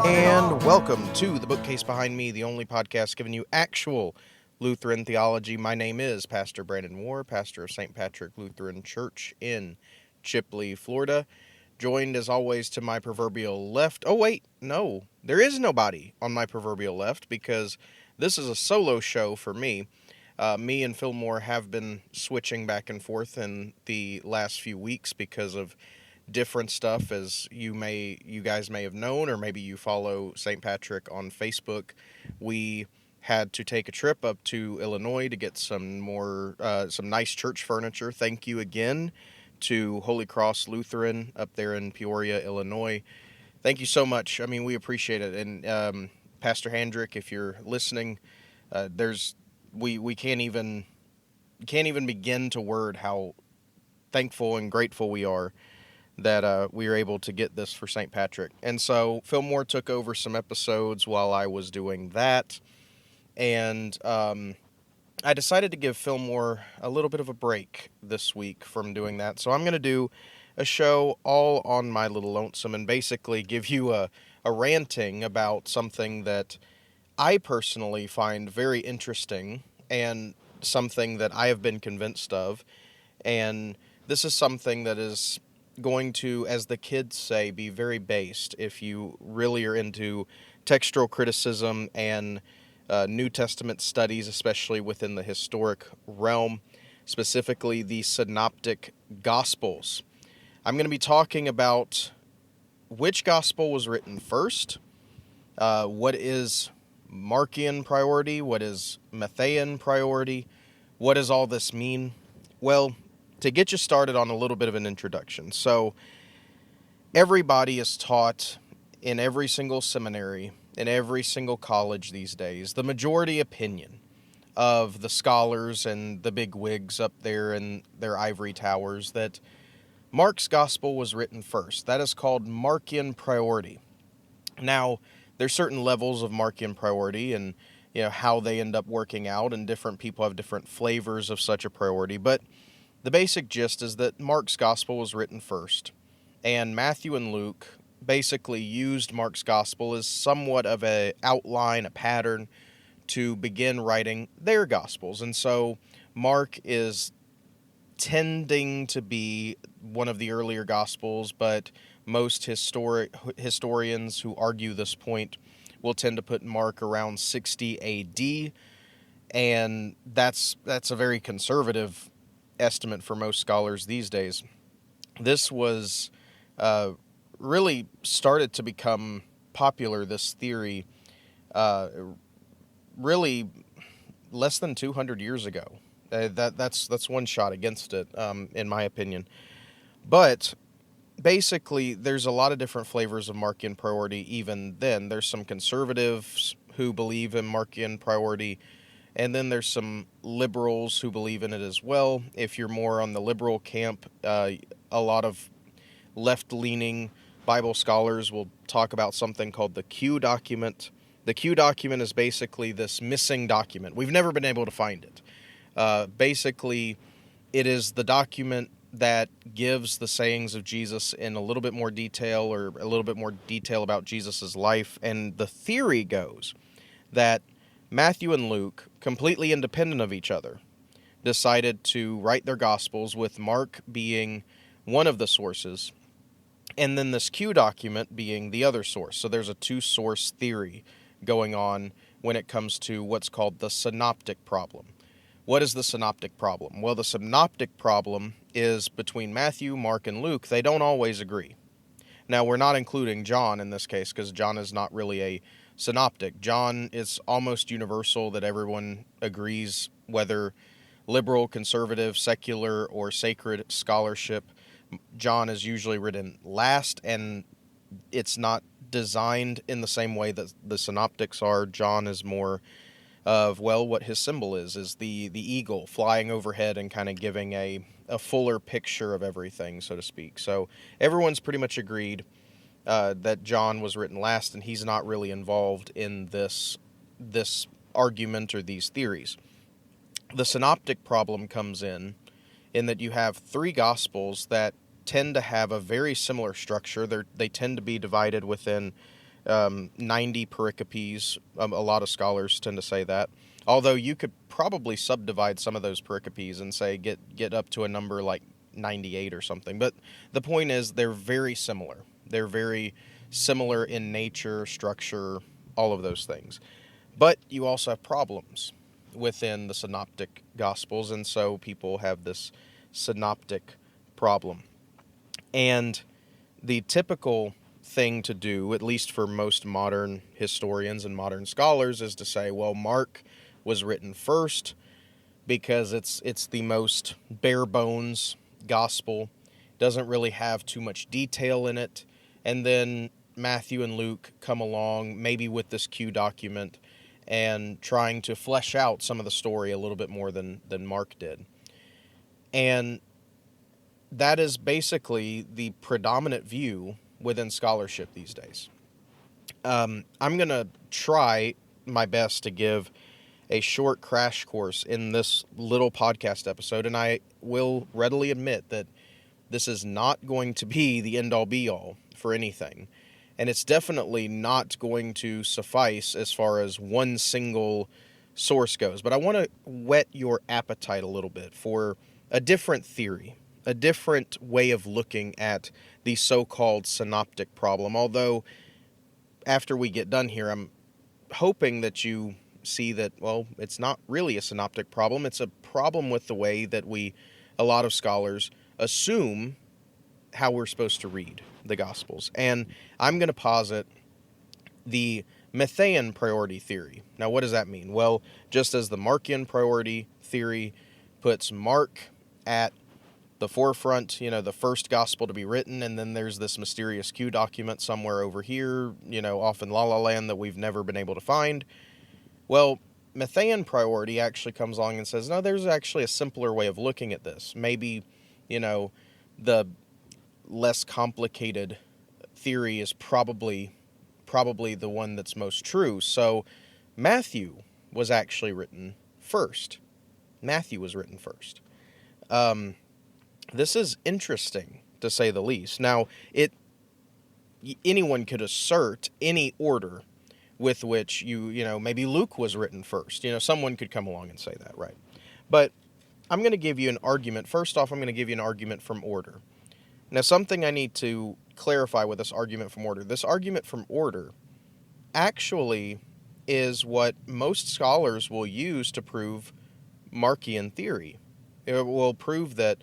And welcome to The Bookcase Behind Me, the only podcast giving you actual Lutheran theology. My name is Pastor Brandon Warr, pastor of St. Patrick Lutheran Church in Chipley, Florida. Joined as always to my proverbial left. Oh wait, no, there is nobody on my proverbial left because this is a solo show for me. Me and Phil Moore have been switching back and forth in the last few weeks because of different stuff, as you guys may have known, or maybe you follow St. Patrick on Facebook. We had to take a trip up to Illinois to get some nice church furniture. Thank you again to Holy Cross Lutheran up there in Peoria, Illinois. Thank you so much. I mean, we appreciate it. And Pastor Handrick, if you're listening, we can't even begin to word how thankful and grateful we are that we were able to get this for St. Patrick. And so Phil Moore took over some episodes while I was doing that. And I decided to give Phil Moore a little bit of a break this week from doing that. So I'm going to do a show all on my little lonesome and basically give you a ranting about something that I personally find very interesting and something that I have been convinced of. And this is something that is going to, as the kids say, be very based if you really are into textual criticism and New Testament studies, especially within the historic realm, specifically the Synoptic Gospels. I'm going to be talking about which gospel was written first, what is Markan priority, what is Matthean priority, what does all this mean? Well, to get you started on a little bit of an introduction. So, everybody is taught in every single seminary, in every single college these days, the majority opinion of the scholars and the big wigs up there in their ivory towers, that Mark's gospel was written first. That is called Markan priority. Now, there's certain levels of Markan priority and how they end up working out, and different people have different flavors of such a priority, but the basic gist is that Mark's gospel was written first, and Matthew and Luke basically used Mark's gospel as somewhat of an outline, a pattern, to begin writing their gospels. And so Mark is tending to be one of the earlier gospels, but most historians who argue this point will tend to put Mark around 60 AD, and that's a very conservative estimate for most scholars these days. This was really started to become popular, this theory, really less than 200 years ago. That's one shot against it, in my opinion. But basically, there's a lot of different flavors of Markan priority even then. There's some conservatives who believe in Markan priority, and then there's some liberals who believe in it as well. If you're more on the liberal camp, a lot of left-leaning Bible scholars will talk about something called the Q document. The Q document is basically this missing document. We've never been able to find it. Basically, it is the document that gives the sayings of Jesus in a little bit more detail, or a little bit more detail about Jesus' life. And the theory goes that Matthew and Luke, completely independent of each other, decided to write their Gospels, with Mark being one of the sources, and then this Q document being the other source. So there's a two-source theory going on when it comes to what's called the synoptic problem. What is the synoptic problem? Well, the synoptic problem is between Matthew, Mark, and Luke. They don't always agree. Now, we're not including John in this case, because John is not really a synoptic. John is almost universal that everyone agrees, whether liberal, conservative, secular, or sacred scholarship. John is usually written last, and it's not designed in the same way that the synoptics are. John is more of, what his symbol is the eagle flying overhead and kind of giving a fuller picture of everything, so to speak. So everyone's pretty much agreed that John was written last, and he's not really involved in this argument or these theories. The synoptic problem comes in that you have three Gospels that tend to have a very similar structure. They tend to be divided within 90 pericopes. A lot of scholars tend to say that. Although you could probably subdivide some of those pericopes and say get up to a number like 98 or something. But the point is they're very similar. They're very similar in nature, structure, all of those things. But you also have problems within the synoptic gospels, and so people have this synoptic problem. And the typical thing to do, at least for most modern historians and modern scholars, is to say, well, Mark was written first because it's the most bare bones gospel, doesn't really have too much detail in it, and then Matthew and Luke come along, maybe with this Q document, and trying to flesh out some of the story a little bit more than Mark did. And that is basically the predominant view within scholarship these days. I'm going to try my best to give a short crash course in this little podcast episode, and I will readily admit that this is not going to be the end-all be-all for anything. And it's definitely not going to suffice as far as one single source goes. But I want to whet your appetite a little bit for a different theory, a different way of looking at the so-called synoptic problem. Although, after we get done here, I'm hoping that you see that, well, it's not really a synoptic problem. It's a problem with the way that a lot of scholars, assume how we're supposed to read the Gospels. And I'm going to posit the Matthean priority theory. Now, what does that mean? Well, just as the Markan priority theory puts Mark at the forefront, the first gospel to be written, and then there's this mysterious Q document somewhere over here, off in La La Land that we've never been able to find. Well, Matthean priority actually comes along and says, no, there's actually a simpler way of looking at this. Maybe, the less complicated theory is probably the one that's most true. So Matthew was actually written first. Matthew was written first. This is interesting, to say the least. Now, anyone could assert any order with which maybe Luke was written first. Someone could come along and say that, right? But I'm going to give you an argument. First off, I'm going to give you an argument from order. Now, something I need to clarify with this argument from order. This argument from order actually is what most scholars will use to prove Markian theory. It will prove that,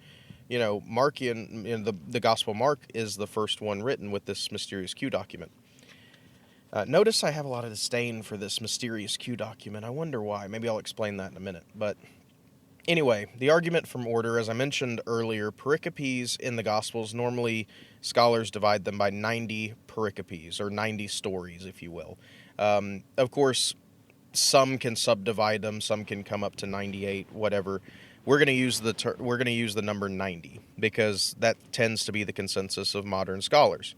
Markian, the Gospel Mark is the first one written with this mysterious Q document. Notice I have a lot of disdain for this mysterious Q document. I wonder why. Maybe I'll explain that in a minute. But anyway, the argument from order, as I mentioned earlier, pericopes in the Gospels, normally scholars divide them by 90 pericopes, or 90 stories, if you will. Of course, some can subdivide them, some can come up to 98, whatever. We're going to use the number 90 because that tends to be the consensus of modern scholars.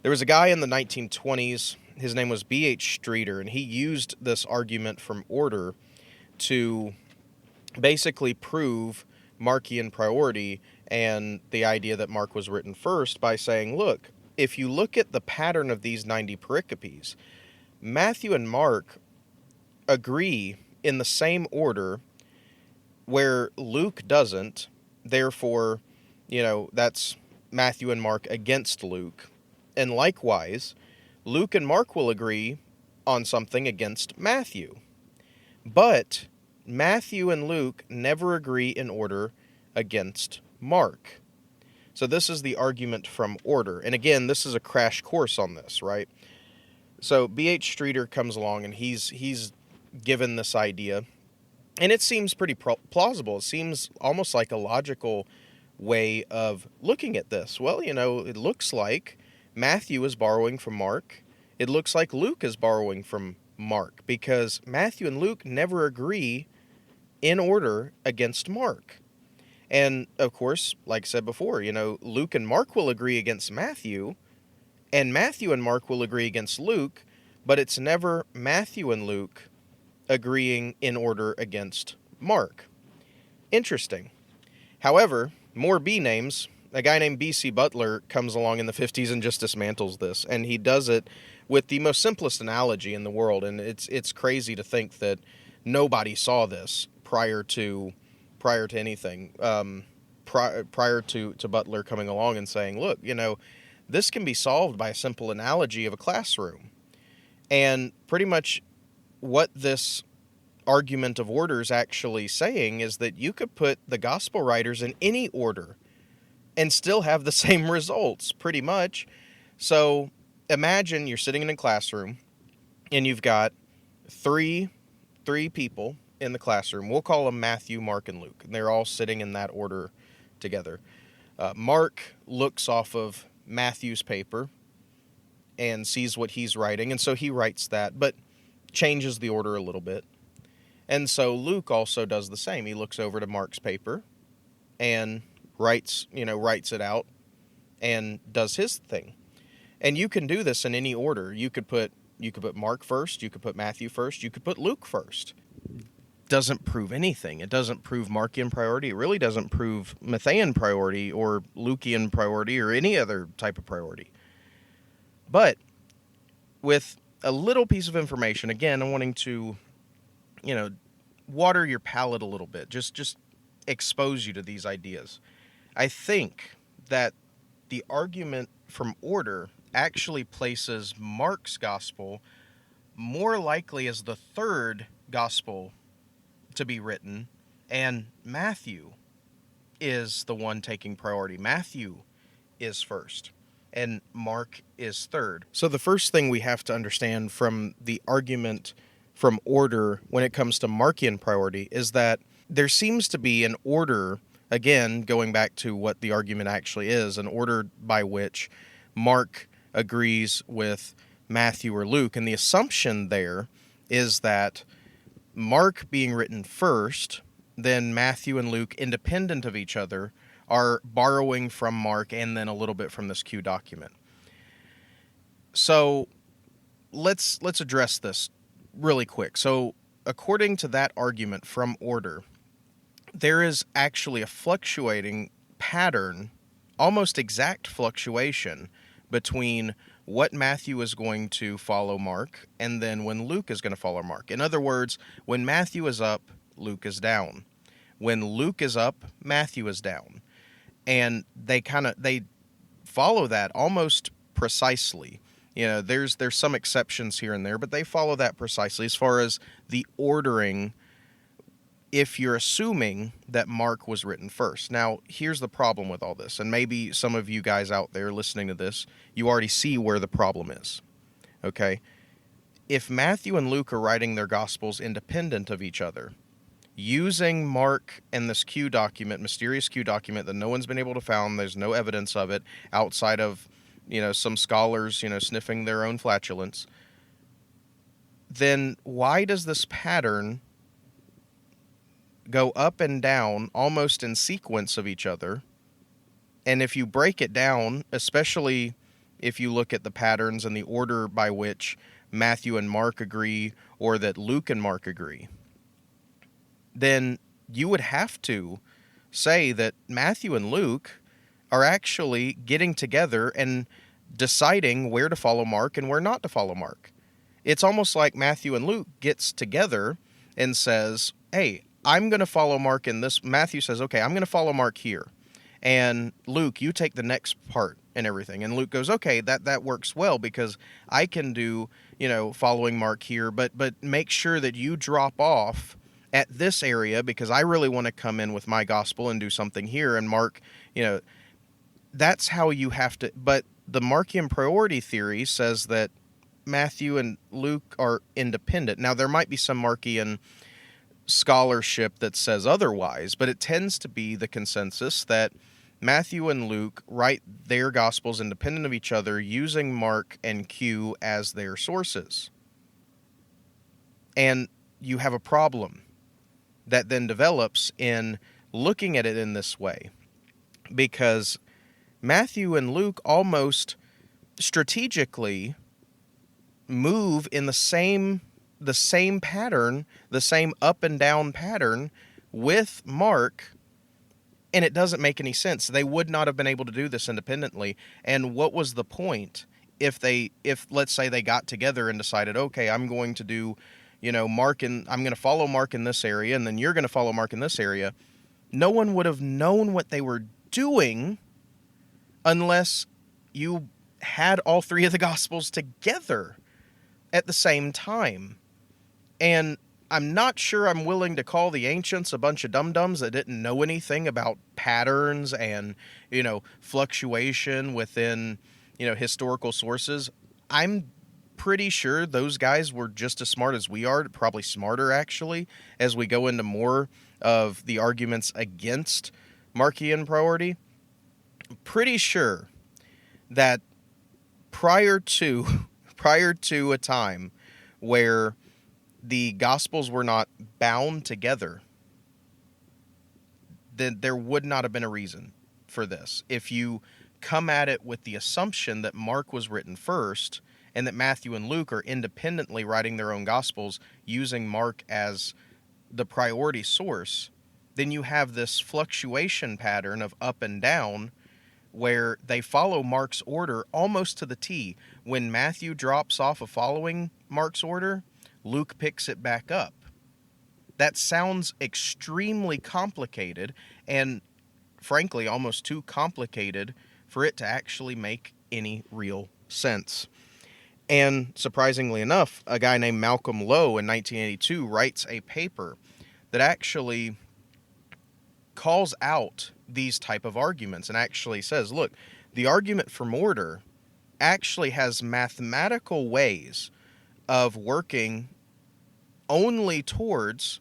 There was a guy in the 1920s, his name was B.H. Streeter, and he used this argument from order to basically prove Markian priority and the idea that Mark was written first by saying, look, if you look at the pattern of these 90 pericopes, Matthew and Mark agree in the same order where Luke doesn't. Therefore, that's Matthew and Mark against Luke. And likewise, Luke and Mark will agree on something against Matthew. But Matthew and Luke never agree in order against Mark. So this is the argument from order. And again, this is a crash course on this, right? So B.H. Streeter comes along and he's given this idea. And it seems pretty plausible. It seems almost like a logical way of looking at this. Well, it looks like Matthew is borrowing from Mark. It looks like Luke is borrowing from Mark because Matthew and Luke never agree in order against Mark. And, of course, like I said before, Luke and Mark will agree against Matthew, and Matthew and Mark will agree against Luke, but it's never Matthew and Luke agreeing in order against Mark. Interesting. However, more B names. A guy named B.C. Butler comes along in the 50s and just dismantles this, and he does it with the most simplest analogy in the world, and it's crazy to think that nobody saw this prior to anything, prior to Butler coming along and saying, look, this can be solved by a simple analogy of a classroom. And pretty much what this argument of order is actually saying is that you could put the gospel writers in any order and still have the same results, pretty much. So imagine you're sitting in a classroom and you've got three people in the classroom. We'll call them Matthew, Mark, and Luke, and they're all sitting in that order together. Mark looks off of Matthew's paper and sees what he's writing, and so he writes that, but changes the order a little bit. And so Luke also does the same. He looks over to Mark's paper and writes it out and does his thing. And you can do this in any order. You could put Mark first, you could put Matthew first, you could put Luke first. Doesn't prove anything. It doesn't prove Markian priority. It really doesn't prove Matthean priority or Lucian priority or any other type of priority. But with a little piece of information, again, I'm wanting to, water your palate a little bit, just expose you to these ideas. I think that the argument from order actually places Mark's gospel more likely as the third gospel to be written, and Matthew is the one taking priority. Matthew is first, and Mark is third. So the first thing we have to understand from the argument from order when it comes to Markian priority is that there seems to be an order, again, going back to what the argument actually is, an order by which Mark agrees with Matthew or Luke, and the assumption there is that Mark being written first, then Matthew and Luke, independent of each other, are borrowing from Mark and then a little bit from this Q document. So let's address this really quick. So according to that argument from order, there is actually a fluctuating pattern, almost exact fluctuation between what Matthew is going to follow Mark and then when Luke is going to follow Mark. In other words, when Matthew is up, Luke is down. When Luke is up, Matthew is down. And they follow that almost precisely. There's some exceptions here and there, but they follow that precisely as far as the ordering, if you're assuming that Mark was written first. Now, here's the problem with all this, and maybe some of you guys out there listening to this, you already see where the problem is, okay? If Matthew and Luke are writing their Gospels independent of each other, using Mark and this Q document, mysterious Q document that no one's been able to find, there's no evidence of it outside of, some scholars, sniffing their own flatulence, then why does this pattern go up and down almost in sequence of each other? And if you break it down, especially if you look at the patterns and the order by which Matthew and Mark agree or that Luke and Mark agree, then you would have to say that Matthew and Luke are actually getting together and deciding where to follow Mark and where not to follow Mark. It's almost like Matthew and Luke gets together and says, hey, I'm going to follow Mark in this. Matthew says, okay, I'm going to follow Mark here. And Luke, you take the next part and everything. And Luke goes, okay, that works well because I can do, following Mark here, but make sure that you drop off at this area because I really want to come in with my gospel and do something here. And Mark, that's how you have to. But the Markian priority theory says that Matthew and Luke are independent. Now, there might be some Markian scholarship that says otherwise, but it tends to be the consensus that Matthew and Luke write their Gospels independent of each other using Mark and Q as their sources. And you have a problem that then develops in looking at it in this way, because Matthew and Luke almost strategically move in the same pattern, the same up and down pattern with Mark, and it doesn't make any sense. They would not have been able to do this independently. And what was the point if let's say they got together and decided, okay, I'm going to do, I'm going to follow Mark in this area, and then you're going to follow Mark in this area, no one would have known what they were doing unless you had all three of the Gospels together at the same time. And I'm not sure I'm willing to call the ancients a bunch of dum-dums that didn't know anything about patterns and, fluctuation within, historical sources. I'm pretty sure those guys were just as smart as we are, probably smarter actually, as we go into more of the arguments against Markian priority. Pretty sure that prior to a time where the Gospels were not bound together, then there would not have been a reason for this. If you come at it with the assumption that Mark was written first and that Matthew and Luke are independently writing their own Gospels using Mark as the priority source, then you have this fluctuation pattern of up and down where they follow Mark's order almost to the T. When Matthew drops off of following Mark's order, Luke picks it back up. That sounds extremely complicated and, frankly, almost too complicated for it to actually make any real sense. And surprisingly enough, a guy named Malcolm Lowe in 1982 writes a paper that actually calls out these type of arguments and actually says, look, the argument from order actually has mathematical ways of working only towards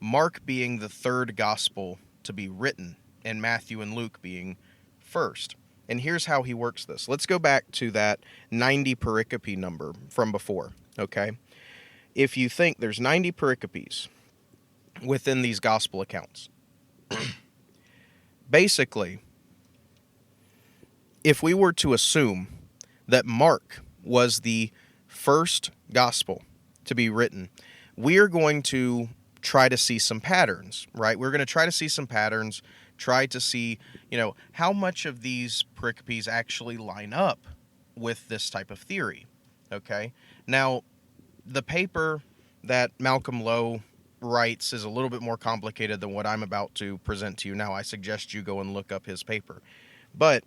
Mark being the third gospel to be written and Matthew and Luke being first. And here's how he works this. Let's go back to that 90 pericope number from before, okay? If you think there's 90 pericopes within these gospel accounts, basically, if we were to assume that Mark was the first gospel to be written, we are going to try to see some patterns, right? We're going to try to see some patterns, try to see, how much of these pericopes actually line up with this type of theory, okay? Now, the paper that Malcolm Lowe writes is a little bit more complicated than what I'm about to present to you now. I suggest you go and look up his paper. But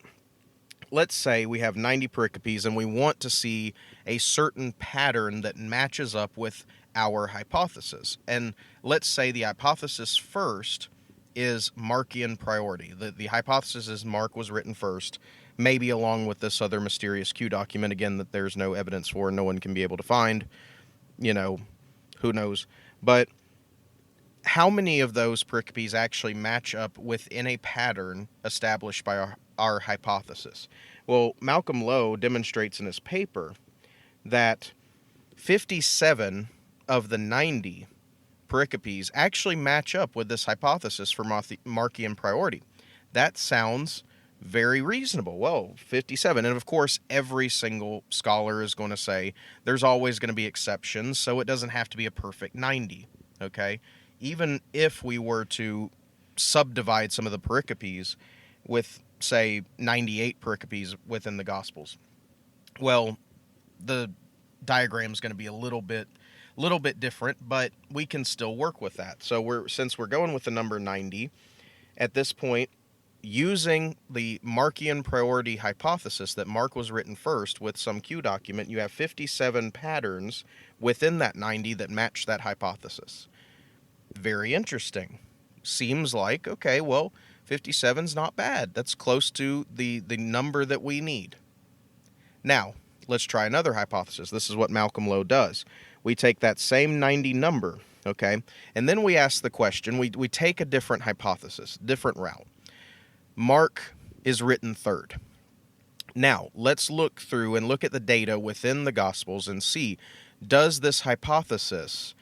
let's say we have 90 pericopes and we want to see a certain pattern that matches up with our hypothesis. And let's say the hypothesis first is Markian priority. The hypothesis is Mark was written first, maybe along with this other mysterious Q document, again, that there's no evidence for, no one can be able to find. Who knows. But how many of those pericopes actually match up within a pattern established by our hypothesis? Well, Malcolm Lowe demonstrates in his paper that 57 of the 90 pericopes actually match up with this hypothesis for Markian priority. That sounds very reasonable. Well, 57. And of course, every single scholar is going to say there's always going to be exceptions, so it doesn't have to be a perfect 90, okay? Even if we were to subdivide some of the pericopes with, say, 98 pericopes within the Gospels, well, the diagram's going to be a little bit different, but we can still work with that. So since we're going with the number 90, at this point, using the Markian priority hypothesis that Mark was written first with some Q document, you have 57 patterns within that 90 that match that hypothesis. Very interesting. Seems like, okay, well, 57's not bad. That's close to the number that we need. Now, let's try another hypothesis. This is what Malcolm Lowe does. We take that same 90 number, okay, and then we ask the question, we take a different hypothesis, different route. Mark is written third. Now, let's look through and look at the data within the Gospels and see, does this hypothesis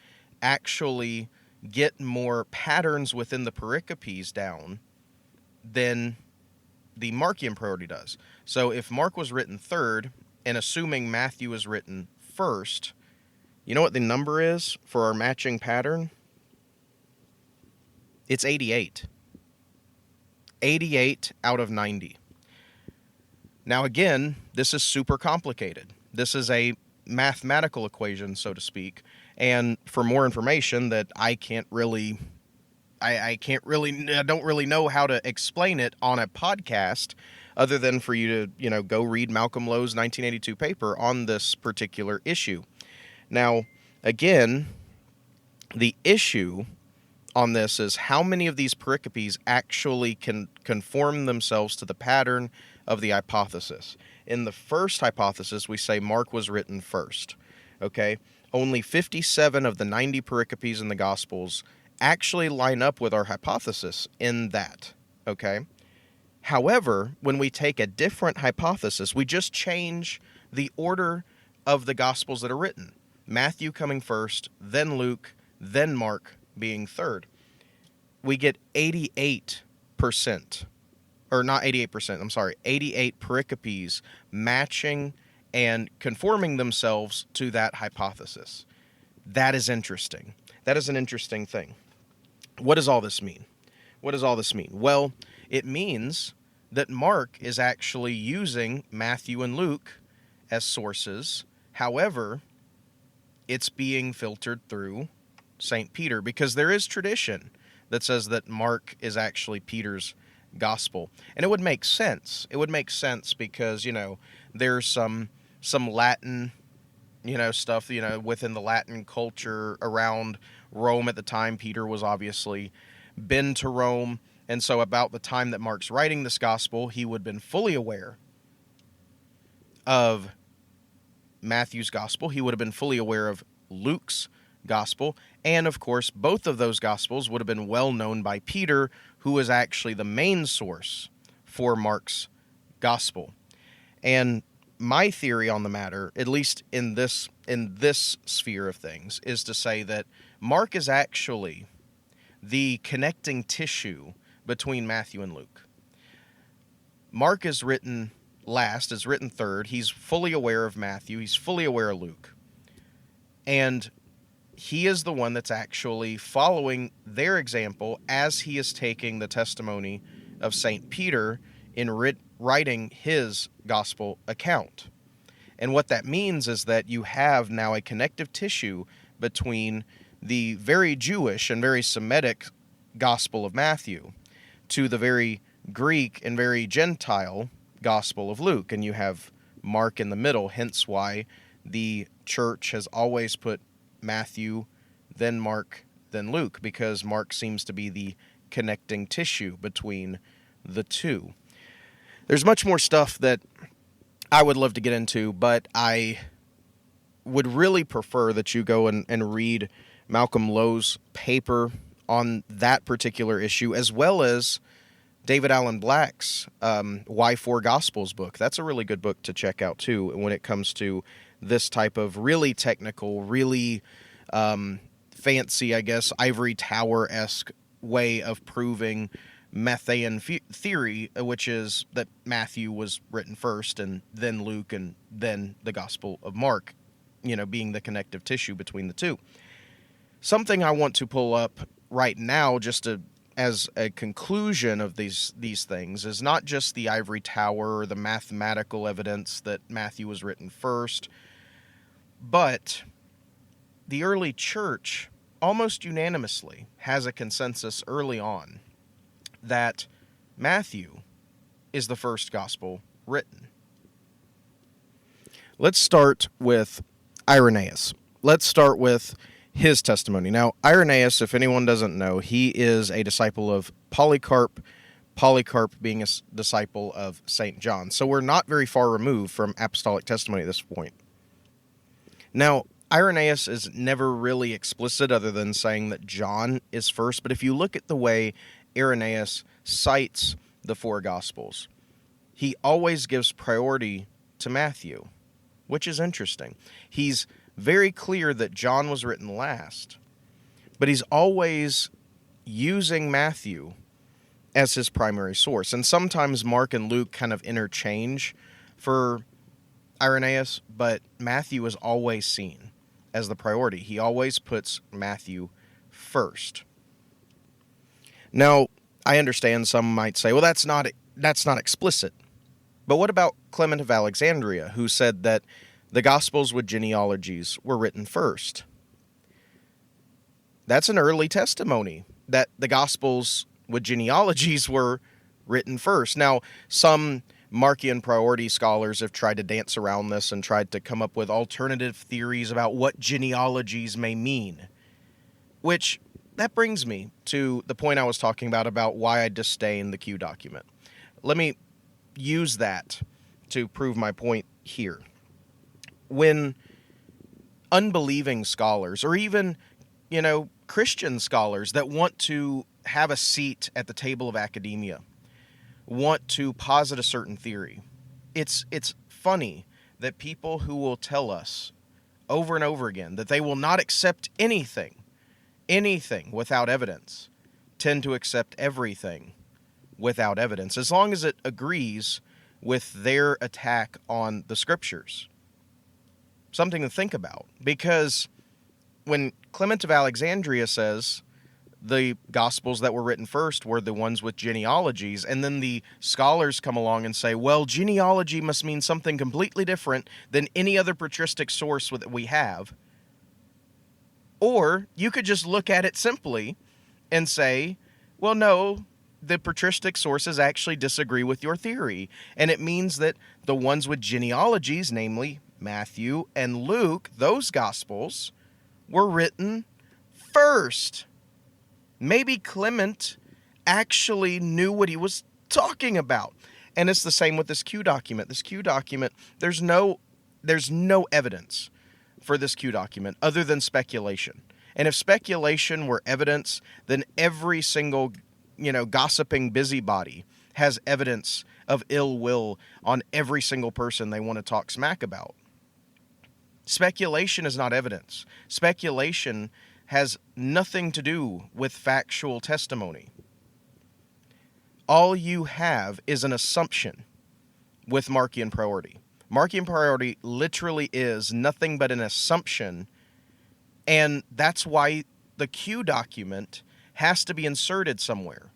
actually get more patterns within the pericopes down than the Markian priority does? So if Mark was written third, and assuming Matthew is written first, you know what the number is for our matching pattern? It's 88. 88 out of 90. Now again, This is super complicated. This is a mathematical equation, so to speak. And for more information that I can't really, I don't really know how to explain it on a podcast, other than for you to, go read Malcolm Lowe's 1982 paper on this particular issue. Now, again, the issue on this is how many of these pericopes actually can conform themselves to the pattern of the hypothesis. In the first hypothesis, we say Mark was written first. Okay? Only 57 of the 90 pericopes in the Gospels actually line up with our hypothesis in that. Okay? However, when we take a different hypothesis, we just change the order of the Gospels that are written. Matthew coming first, then Luke, then Mark being third. We get 88%, or not 88%, I'm sorry, 88 pericopes matching and conforming themselves to that hypothesis. That is interesting. That is an interesting thing. What does all this mean? What does all this mean? Well, it means that Mark is actually using Matthew and Luke as sources. However, it's being filtered through St. Peter, because there is tradition that says that Mark is actually Peter's gospel. And it would make sense. It would make sense because, there's some Latin, stuff, within the Latin culture around Rome at the time. Peter was obviously been to Rome. And so about the time that Mark's writing this gospel, he would have been fully aware of Matthew's gospel. He would have been fully aware of Luke's gospel. And of course, both of those gospels would have been well known by Peter, who is actually the main source for Mark's gospel. And my theory on the matter, at least in this sphere of things, is to say that Mark is actually the connecting tissue between Matthew and Luke. Mark is written last, is written third. He's fully aware of Matthew. He's fully aware of Luke. And he is the one that's actually following their example as he is taking the testimony of St. Peter in writing his gospel account. And what that means is that you have now a connective tissue between the very Jewish and very Semitic gospel of Matthew to the very Greek and very Gentile gospel of Luke. And you have Mark in the middle, hence why the church has always put Matthew, then Mark, then Luke, because Mark seems to be the connecting tissue between the two. There's much more stuff that I would love to get into, but I would really prefer that you go and read Malcolm Lowe's paper on that particular issue, as well as David Allen Black's Why Four Gospels book. That's a really good book to check out, too, when it comes to this type of really technical, really fancy, I guess, ivory tower-esque way of proving Matthean theory, which is that Matthew was written first, and then Luke, and then the Gospel of Mark, being the connective tissue between the two. Something I want to pull up right now, just as a conclusion of these things, is not just the ivory tower or the mathematical evidence that Matthew was written first, but the early church almost unanimously has a consensus early on that Matthew is the first gospel written. Let's start with Irenaeus. Let's start with his testimony. Now, Irenaeus, if anyone doesn't know, he is a disciple of Polycarp, Polycarp being a disciple of St. John. So we're not very far removed from apostolic testimony at this point. Now, Irenaeus is never really explicit other than saying that John is first, but if you look at the way Irenaeus cites the four Gospels, he always gives priority to Matthew, which is interesting. He's very clear that John was written last, but he's always using Matthew as his primary source. And sometimes Mark and Luke kind of interchange for Irenaeus, but Matthew is always seen as the priority. He always puts Matthew first. Now, I understand some might say, well, that's not explicit. But what about Clement of Alexandria, who said that the Gospels with genealogies were written first? That's an early testimony that the Gospels with genealogies were written first. Now, some Markan priority scholars have tried to dance around this and tried to come up with alternative theories about what genealogies may mean, which that brings me to the point I was talking about why I disdain the Q document. Let me use that to prove my point here. When unbelieving scholars, or even, Christian scholars that want to have a seat at the table of academia, want to posit a certain theory, it's funny that people who will tell us over and over again that they will not accept anything without evidence, tend to accept everything without evidence, as long as it agrees with their attack on the scriptures. Something to think about, because when Clement of Alexandria says the Gospels that were written first were the ones with genealogies, and then the scholars come along and say, well, genealogy must mean something completely different than any other patristic source that we have. Or you could just look at it simply and say, well, no, the patristic sources actually disagree with your theory, and it means that the ones with genealogies, namely Matthew and Luke, those Gospels, were written first. Maybe Clement actually knew what he was talking about. And it's the same with this Q document. This Q document, there's no evidence for this Q document other than speculation. And if speculation were evidence, then every single, gossiping busybody has evidence of ill will on every single person they want to talk smack about. Speculation is not evidence. Speculation has nothing to do with factual testimony. All you have is an assumption with Markan priority. Markan priority literally is nothing but an assumption, and that's why the Q document has to be inserted somewhere.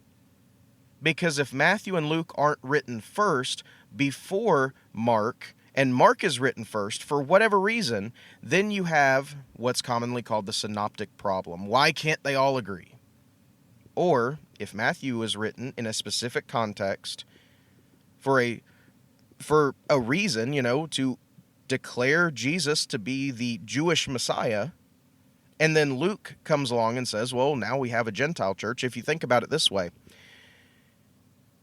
Because if Matthew and Luke aren't written first before Mark, and Mark is written first for whatever reason, then you have what's commonly called the synoptic problem. Why can't they all agree? Or if Matthew is written in a specific context for a reason, to declare Jesus to be the Jewish Messiah, and then Luke comes along and says, well, now we have a Gentile church. If you think about it this way,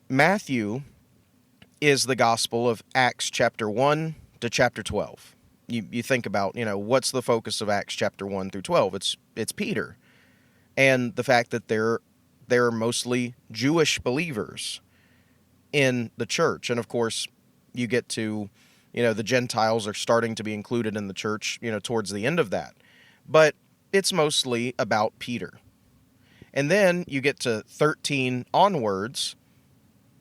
Matthew is the gospel of Acts chapter 1 to chapter 12. You think about, what's the focus of Acts chapter 1 through 12? It's Peter. And the fact that they're mostly Jewish believers in the church. And of course, you get to, the Gentiles are starting to be included in the church, towards the end of that. But it's mostly about Peter. And then you get to 13 onwards.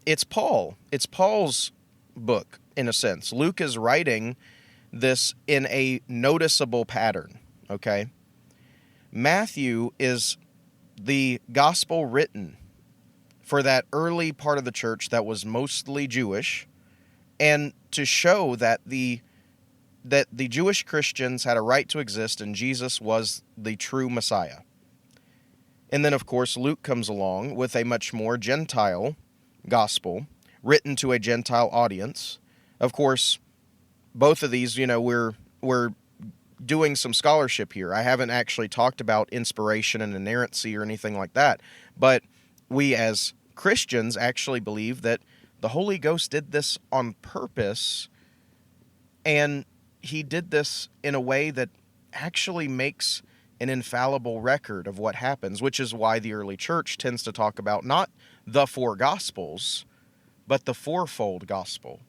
It's Paul. It's Paul's book, in a sense. Luke is writing this in a noticeable pattern, okay? Matthew is the gospel written for that early part of the church that was mostly Jewish, and to show that the Jewish Christians had a right to exist and Jesus was the true Messiah. And then, of course, Luke comes along with a much more Gentile gospel written to a Gentile audience. Of course, both of these, we're doing some scholarship here. I haven't actually talked about inspiration and inerrancy or anything like that, but we as Christians actually believe that the Holy Ghost did this on purpose, and he did this in a way that actually makes an infallible record of what happens, which is why the early church tends to talk about not the four Gospels, but the fourfold gospel.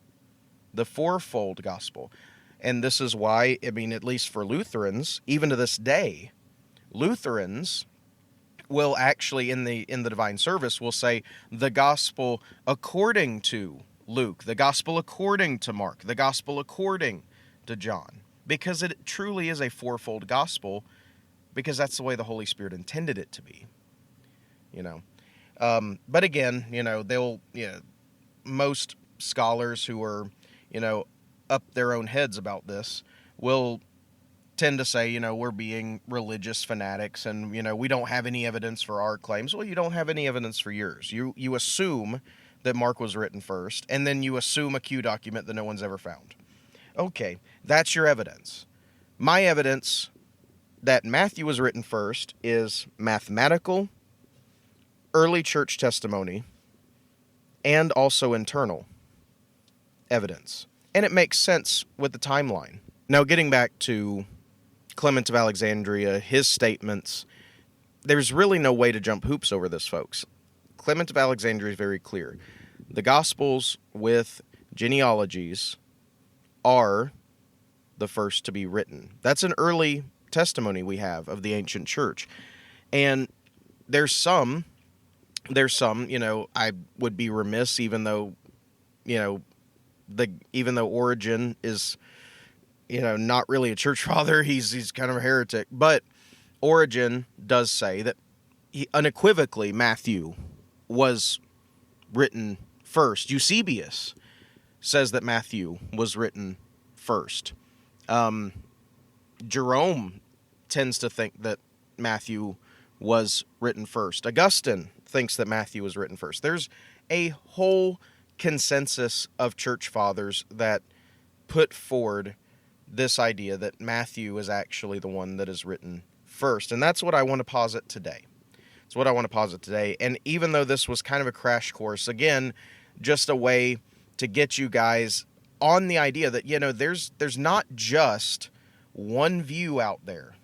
The fourfold gospel. And this is why, at least for Lutherans, even to this day, Lutherans will actually, in the divine service, will say the gospel according to Luke, the gospel according to Mark, the gospel according to John, because it truly is a fourfold gospel, because that's the way the Holy Spirit intended it to be, But again, most scholars who are, up their own heads about this will tend to say, we're being religious fanatics and, we don't have any evidence for our claims. Well, you don't have any evidence for yours. You assume that Mark was written first, and then you assume a Q document that no one's ever found. Okay, that's your evidence. My evidence that Matthew was written first is mathematical, early church testimony, and also internal evidence. And it makes sense with the timeline. Now, getting back to Clement of Alexandria, his statements, there's really no way to jump hoops over this, folks. Clement of Alexandria is very clear. The Gospels with genealogies are the first to be written. That's an early testimony we have of the ancient church. And there's some, I would be remiss, even though Origen is, not really a church father, he's kind of a heretic, but Origen does say that unequivocally Matthew was written first. Eusebius says that Matthew was written first. Jerome tends to think that Matthew was written first. Augustine thinks that Matthew was written first. There's a whole consensus of church fathers that put forward this idea that Matthew is actually the one that is written first. And that's what I want to posit today. It's what I want to posit today. And even though this was kind of a crash course, again, just a way to get you guys on the idea that, there's not just one view out there.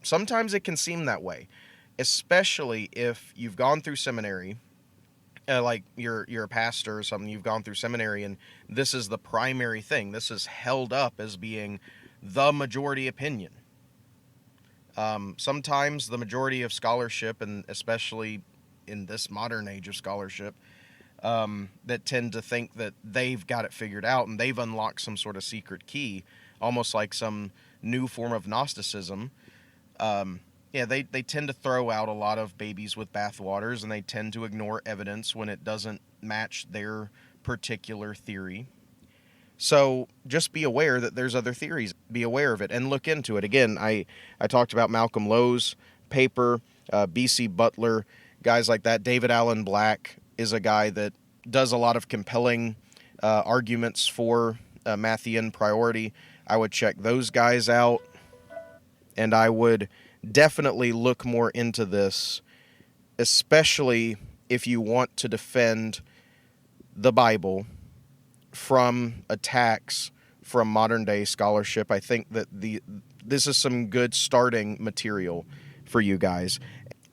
Sometimes it can seem that way, especially if you've gone through seminary, like you're a pastor or something, you've gone through seminary, and this is the primary thing. This is held up as being the majority opinion. Sometimes the majority of scholarship, and especially in this modern age of scholarship, that tend to think that they've got it figured out and they've unlocked some sort of secret key, almost like some new form of Gnosticism. They tend to throw out a lot of babies with bathwaters, and they tend to ignore evidence when it doesn't match their particular theory. So just be aware that there's other theories. Be aware of it and look into it. Again, I talked about Malcolm Lowe's paper, B.C. Butler, guys like that. David Allen Black is a guy that does a lot of compelling arguments for Matthean priority. I would check those guys out, and I would definitely look more into this, especially if you want to defend the Bible from attacks from modern-day scholarship. I think that this is some good starting material for you guys.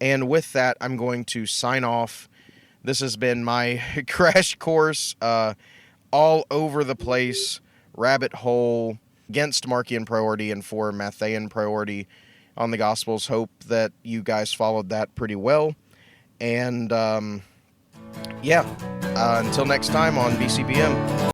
And with that, I'm going to sign off. This has been my crash course, all over the place, rabbit hole against Markan priority and for Matthean priority on the Gospels. Hope that you guys followed that pretty well. And until next time on BCBM.